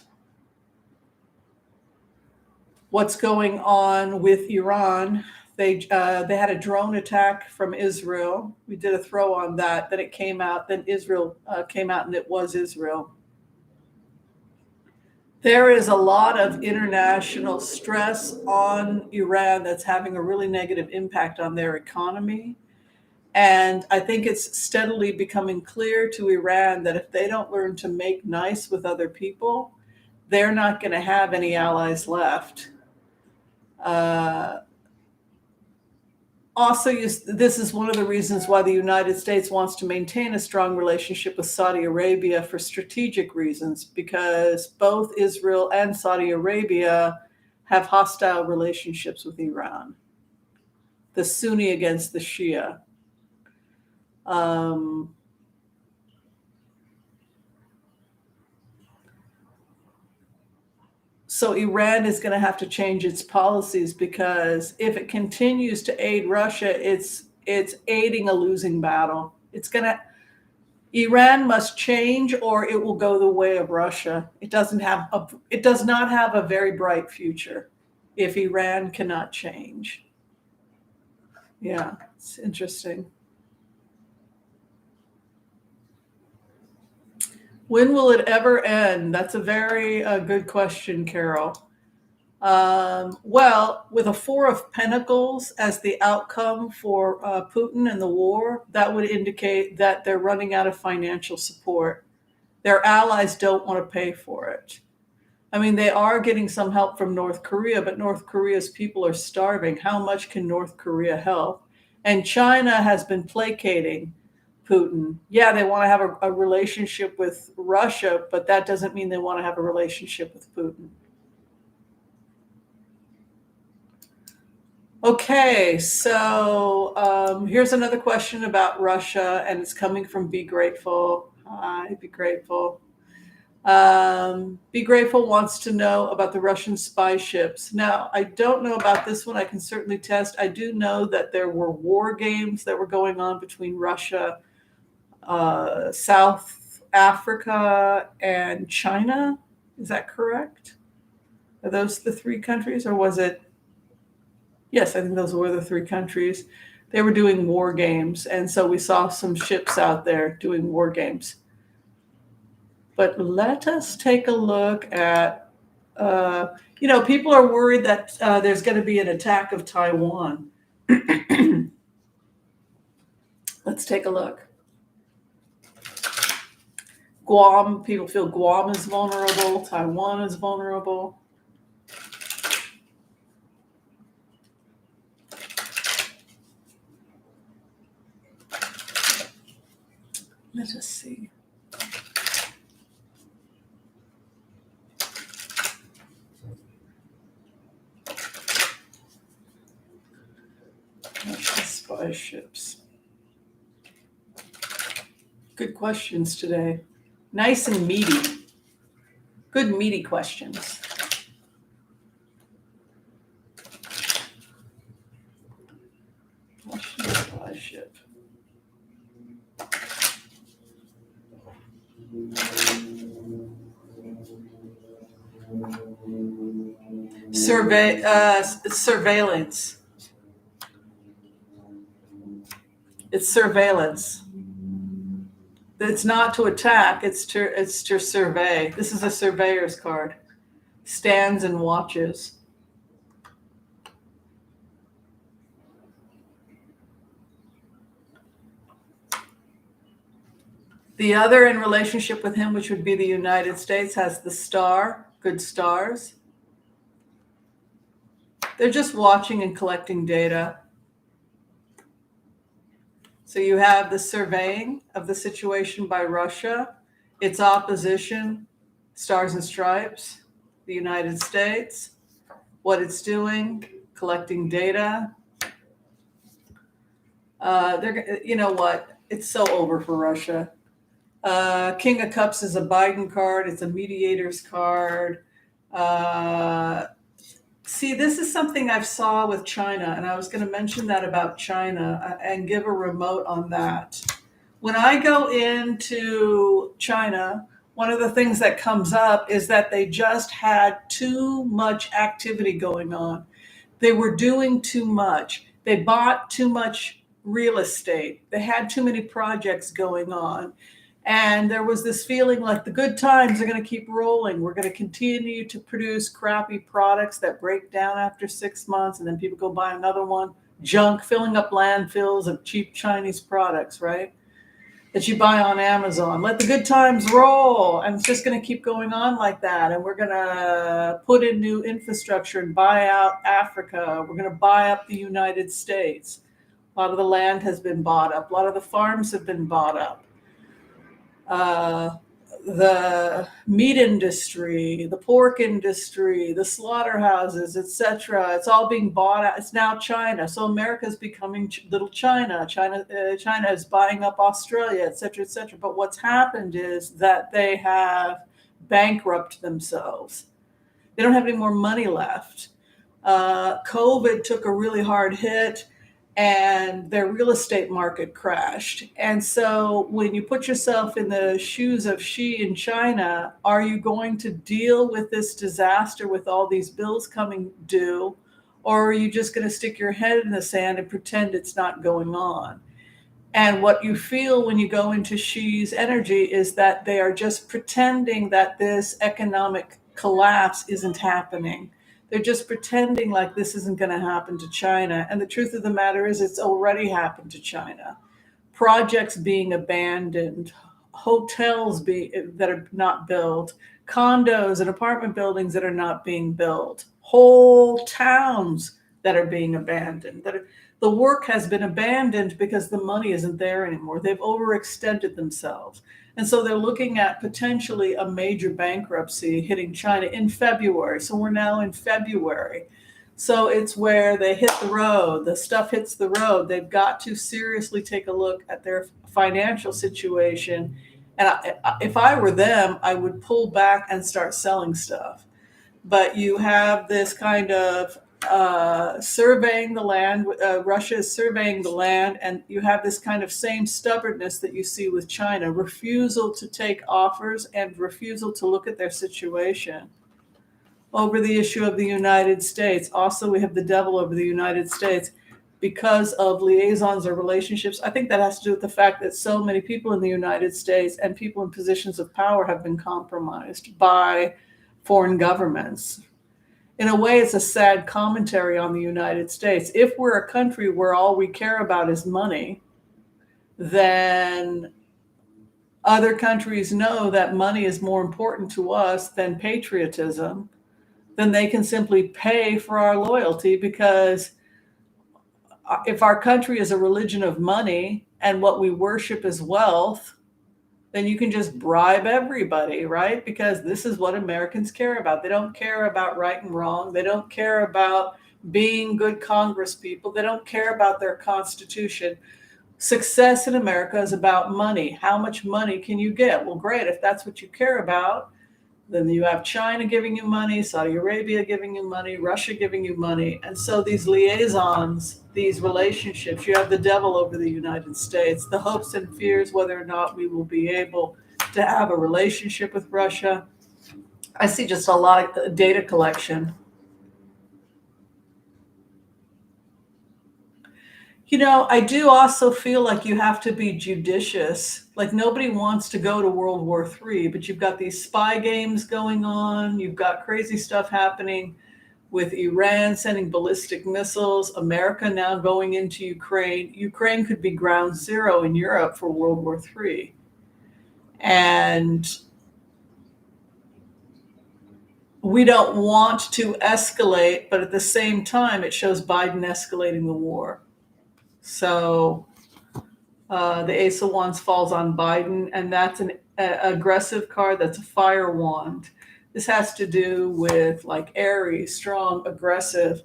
[SPEAKER 1] what's going on with Iran. They had a drone attack from Israel. We did a throw on that. Then it came out. Then Israel came out, and it was Israel. There is a lot of international stress on Iran that's having a really negative impact on their economy. And I think it's steadily becoming clear to Iran that if they don't learn to make nice with other people, they're not going to have any allies left. Also, this is one of the reasons why the United States wants to maintain a strong relationship with Saudi Arabia, for strategic reasons, because both Israel and Saudi Arabia have hostile relationships with Iran. The Sunni against the Shia. So Iran is going to have to change its policies, because if it continues to aid Russia, it's aiding a losing battle. Iran must change, or it will go the way of Russia. It does not have a very bright future if Iran cannot change. Yeah, it's interesting. When will it ever end? That's a very good question, Carol. Well, with a Four of Pentacles as the outcome for Putin and the war, that would indicate that they're running out of financial support. Their allies don't want to pay for it. I mean, they are getting some help from North Korea, but North Korea's people are starving. How much can North Korea help? And China has been placating Putin. Yeah, they want to have a relationship with Russia, but that doesn't mean they want to have a relationship with Putin. Okay, so here's another question about Russia, and it's coming from Be Grateful. Hi, Be Grateful. Be Grateful wants to know about the Russian spy ships. Now, I don't know about this one. I can certainly test. I do know that there were war games that were going on between Russia, South Africa, and China. Is that correct? Are those the three countries, or was it? Yes, I think those were the three countries. They were doing war games, and so we saw some ships out there doing war games. But let us take a look at, people are worried that there's going to be an attack of Taiwan. Let's take a look. Guam, people feel Guam is vulnerable, Taiwan is vulnerable. Let us see. Russian spy ships. Good questions today. Nice and meaty. Good meaty questions. Russian spy ship. Surveillance. It's surveillance. It's not to attack, it's to survey. This is a surveyor's card. Stands and watches. The other in relationship with him, which would be the United States, has the star, good stars. They're just watching and collecting data. So you have the surveying of the situation by Russia, its opposition, stars and stripes, the United States, what it's doing, collecting data. You know what? It's so over for Russia. King of Cups is a Biden card. It's a mediator's card. See, this is something I've saw with China, and I was going to mention that about China and give a remote on that. When I go into China, one of the things that comes up is that they just had too much activity going on. They were doing too much. They bought too much real estate. They had too many projects going on. And there was this feeling like the good times are going to keep rolling. We're going to continue to produce crappy products that break down after 6 months, and then people go buy another one. Junk, filling up landfills of cheap Chinese products, right? That you buy on Amazon. Let the good times roll. And it's just going to keep going on like that. And we're going to put in new infrastructure and buy out Africa. We're going to buy up the United States. A lot of the land has been bought up. A lot of the farms have been bought up. The meat industry, the pork industry, the slaughterhouses, etc. It's all being bought out. It's now China. So America is becoming little China. China is buying up Australia, etc., etc. But what's happened is that they have bankrupted themselves. They don't have any more money left. COVID took a really hard hit and their real estate market crashed. And so when you put yourself in the shoes of Xi in China, are you going to deal with this disaster with all these bills coming due? Or are you just going to stick your head in the sand and pretend it's not going on? And what you feel when you go into Xi's energy is that they are just pretending that this economic collapse isn't happening. They're just pretending like this isn't going to happen to China. And the truth of the matter is, it's already happened to China. Projects being abandoned, hotels that are not built, condos and apartment buildings that are not being built, whole towns that are being abandoned. The work has been abandoned because the money isn't there anymore. They've overextended themselves. And so they're looking at potentially a major bankruptcy hitting China in February. So we're now in February. So it's where they hit the road, the stuff hits the road. They've got to seriously take a look at their financial situation. And if I were them, I would pull back and start selling stuff. But you have this kind of surveying the land. Russia is surveying the land, and you have this kind of same stubbornness that you see with China, refusal to take offers and refusal to look at their situation. Over the issue of the United States, also we have the devil over the United States because of liaisons or relationships. I think that has to do with the fact that so many people in the United States and people in positions of power have been compromised by foreign governments. In a way, it's a sad commentary on the United States. If we're a country where all we care about is money, then other countries know that money is more important to us than patriotism. Then they can simply pay for our loyalty, because if our country is a religion of money and what we worship is wealth, then you can just bribe everybody, right? Because this is what Americans care about. They don't care about right and wrong. They don't care about being good Congress people. They don't care about their Constitution. Success in America is about money. How much money can you get? Well, great. If that's what you care about, then you have China giving you money, Saudi Arabia giving you money, Russia giving you money. And so these liaisons, these relationships, you have the devil over the United States, the hopes and fears whether or not we will be able to have a relationship with Russia. I see just a lot of data collection. I do also feel like you have to be judicious. Like, nobody wants to go to World War III, but you've got these spy games going on. You've got crazy stuff happening with Iran sending ballistic missiles, America now going into Ukraine. Ukraine could be ground zero in Europe for World War III. And we don't want to escalate, but at the same time, it shows Biden escalating the war. So the Ace of Wands falls on Biden, and that's an aggressive card. That's a fire wand. This has to do with like airy, strong, aggressive.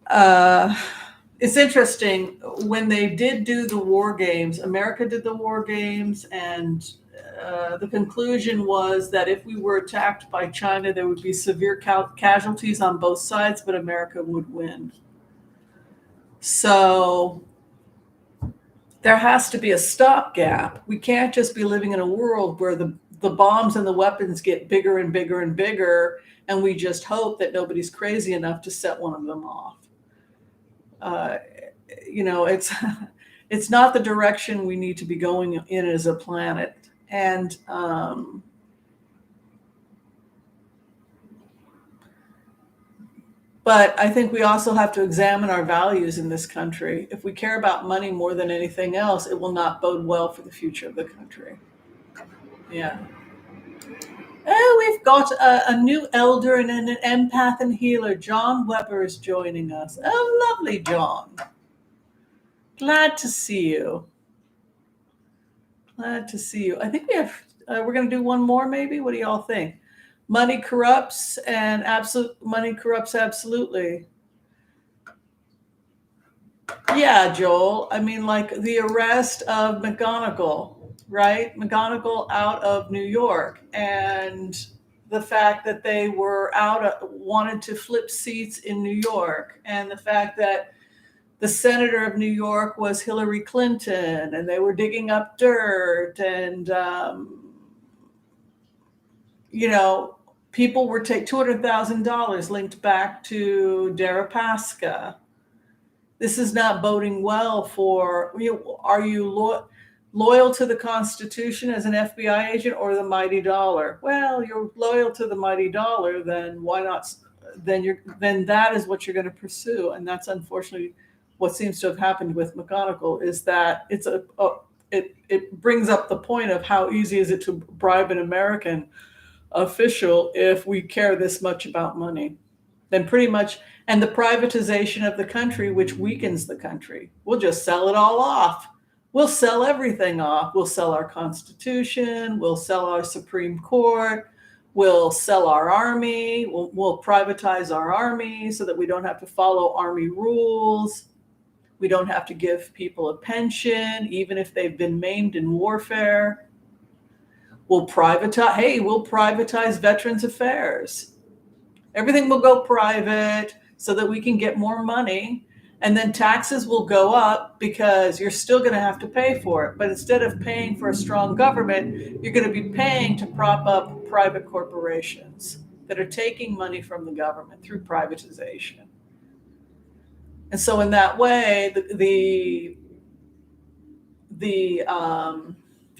[SPEAKER 1] It's interesting, when they did do the war games, America did the war games, and the conclusion was that if we were attacked by China, there would be severe casualties on both sides, but America would win. So there has to be a stopgap. We can't just be living in a world where the bombs and the weapons get bigger and bigger and bigger, and we just hope that nobody's crazy enough to set one of them off. It's not the direction we need to be going in as a planet. And but I think we also have to examine our values in this country. If we care about money more than anything else, it will not bode well for the future of the country. Yeah. Oh, we've got a new elder and an empath and healer. John Weber is joining us. Oh, lovely, John. Glad to see you. Glad to see you. I think we're going to do one more, maybe. What do y'all think? Money corrupts, and money corrupts absolutely. Yeah, Joel. I mean, like the arrest of McGonagall, right? McGonagall out of New York, and the fact that they were wanted to flip seats in New York, and the fact that the senator of New York was Hillary Clinton, and they were digging up dirt, and people were taking $200,000 linked back to Deripaska. This is not boding well for you. Are you loyal to the Constitution as an FBI agent or the mighty dollar? Well, you're loyal to the mighty dollar, then why not? Then that is what you're going to pursue, and that's unfortunately what seems to have happened with McGonigal. Is that it brings up the point of how easy is it to bribe an American official if we care this much about money. Then pretty much, and the privatization of the country, which weakens the country. We'll just sell it all off. We'll sell everything off. We'll sell our Constitution. We'll sell our Supreme Court. We'll sell our army. We'll privatize our army so that we don't have to follow army rules. We don't have to give people a pension, even if they've been maimed in warfare. We'll privatize Veterans Affairs. Everything will go private so that we can get more money. And then taxes will go up because you're still going to have to pay for it. But instead of paying for a strong government, you're going to be paying to prop up private corporations that are taking money from the government through privatization. And so in that way, the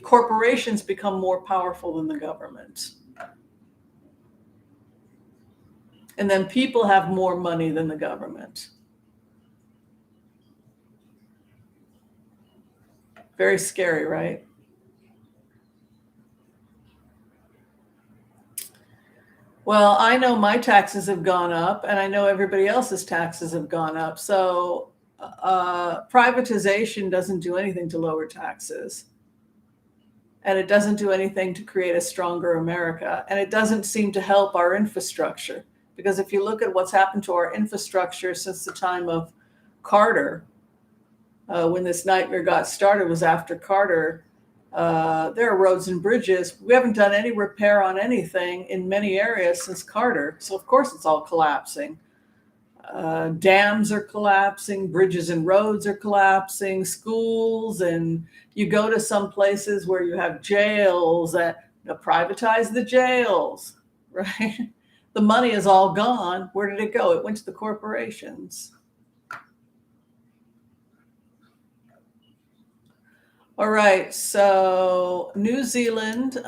[SPEAKER 1] corporations become more powerful than the government. And then people have more money than the government. Very scary, right? Well, I know my taxes have gone up, and I know everybody else's taxes have gone up. So privatization doesn't do anything to lower taxes. And it doesn't do anything to create a stronger America. And it doesn't seem to help our infrastructure. Because if you look at what's happened to our infrastructure since the time of Carter, when this nightmare got started was after Carter, there are roads and bridges. We haven't done any repair on anything in many areas since Carter. So of course it's all collapsing. Dams are collapsing, bridges and roads are collapsing, schools, and you go to some places where you have jails that privatize the jails, right? The money is all gone. Where did it go? It went to the corporations. All right, so New Zealand,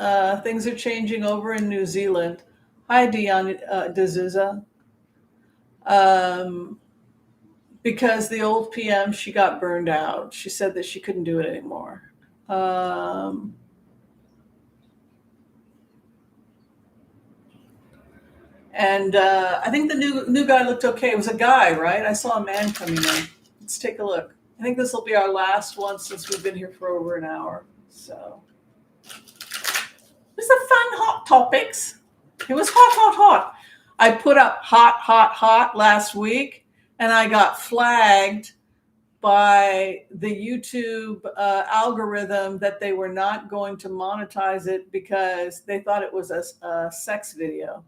[SPEAKER 1] things are changing over in New Zealand. Hi, Dion D'Souza. Because the old PM, she got burned out. She said that she couldn't do it anymore. And I think the new guy looked okay. It was a guy, right? I saw a man coming in. Let's take a look. I think this will be our last one since we've been here for over an hour. So it's a fun hot topics. It was hot. I put up hot last week, and I got flagged by the YouTube algorithm that they were not going to monetize it because they thought it was a sex video.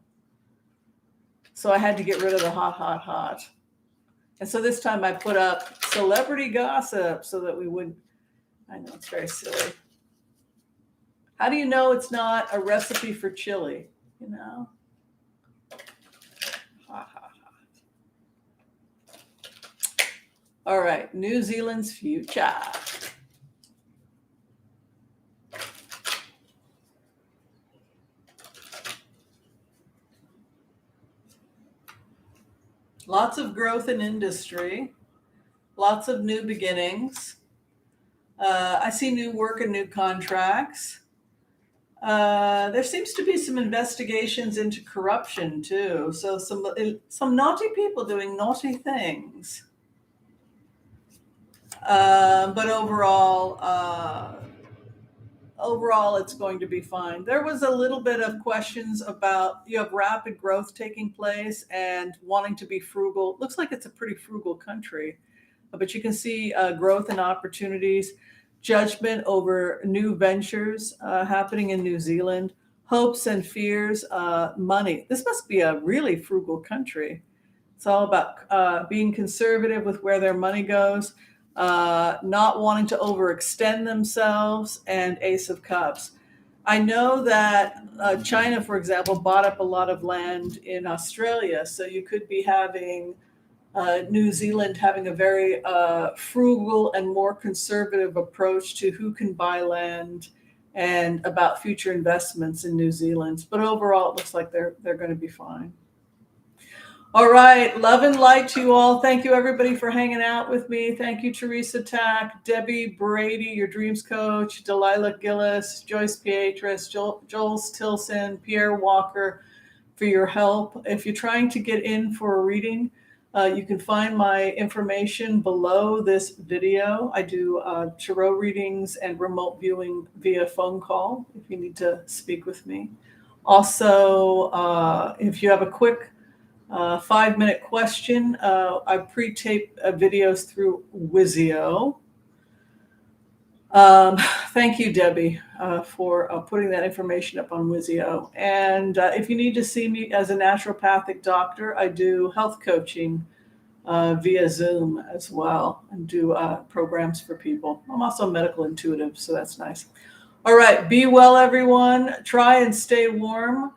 [SPEAKER 1] So I had to get rid of the hot. And so this time I put up celebrity gossip so that we wouldn't. I know it's very silly. How do you know it's not a recipe for chili? Hot. All right, New Zealand's future. Lots of growth in industry, lots of new beginnings. I see new work and new contracts. There seems to be some investigations into corruption too. So some naughty people doing naughty things. But overall, it's going to be fine. There was a little bit of questions about, you have rapid growth taking place and wanting to be frugal. Looks like it's a pretty frugal country, but you can see growth and opportunities, judgment over new ventures happening in New Zealand. hopes and fears, money. This must be a really frugal country. It's all about being conservative with where their money goes, not wanting to overextend themselves, and Ace of Cups. I know that China, for example, bought up a lot of land in Australia, so you could be having New Zealand having a very frugal and more conservative approach to who can buy land and about future investments in New Zealand. But overall, it looks like they're going to be fine. All right. Love and light to you all. Thank you, everybody, for hanging out with me. Thank you, Teresa Tack, Debbie Brady, your dreams coach, Delilah Gillis, Joyce Pietris, Joel Tilson, Pierre Walker, for your help. If you're trying to get in for a reading, you can find my information below this video. I do tarot readings and remote viewing via phone call if you need to speak with me. Also, if you have a quick 5-minute question, I pre-tape videos through Wizio. Thank you, Debbie, for putting that information up on Wizio. And if you need to see me as a naturopathic doctor, I do health coaching via Zoom as well, and do programs for people. I'm also a medical intuitive, so that's nice. All right, be well, everyone. Try and stay warm.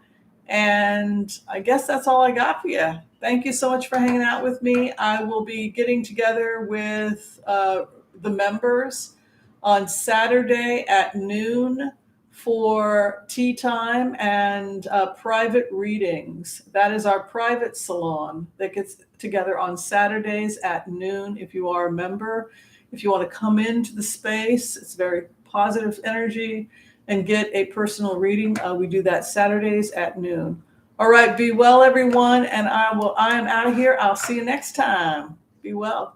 [SPEAKER 1] And I guess that's all I got for you. Thank you so much for hanging out with me. I will be getting together with the members on Saturday at noon for tea time and private readings. That is our private salon that gets together on Saturdays at noon. If you are a member, if you want to come into the space, it's very positive energy, and get a personal reading, we do that Saturdays at noon. All right, be well, everyone, and I am out of here. I'll see you next time. Be well.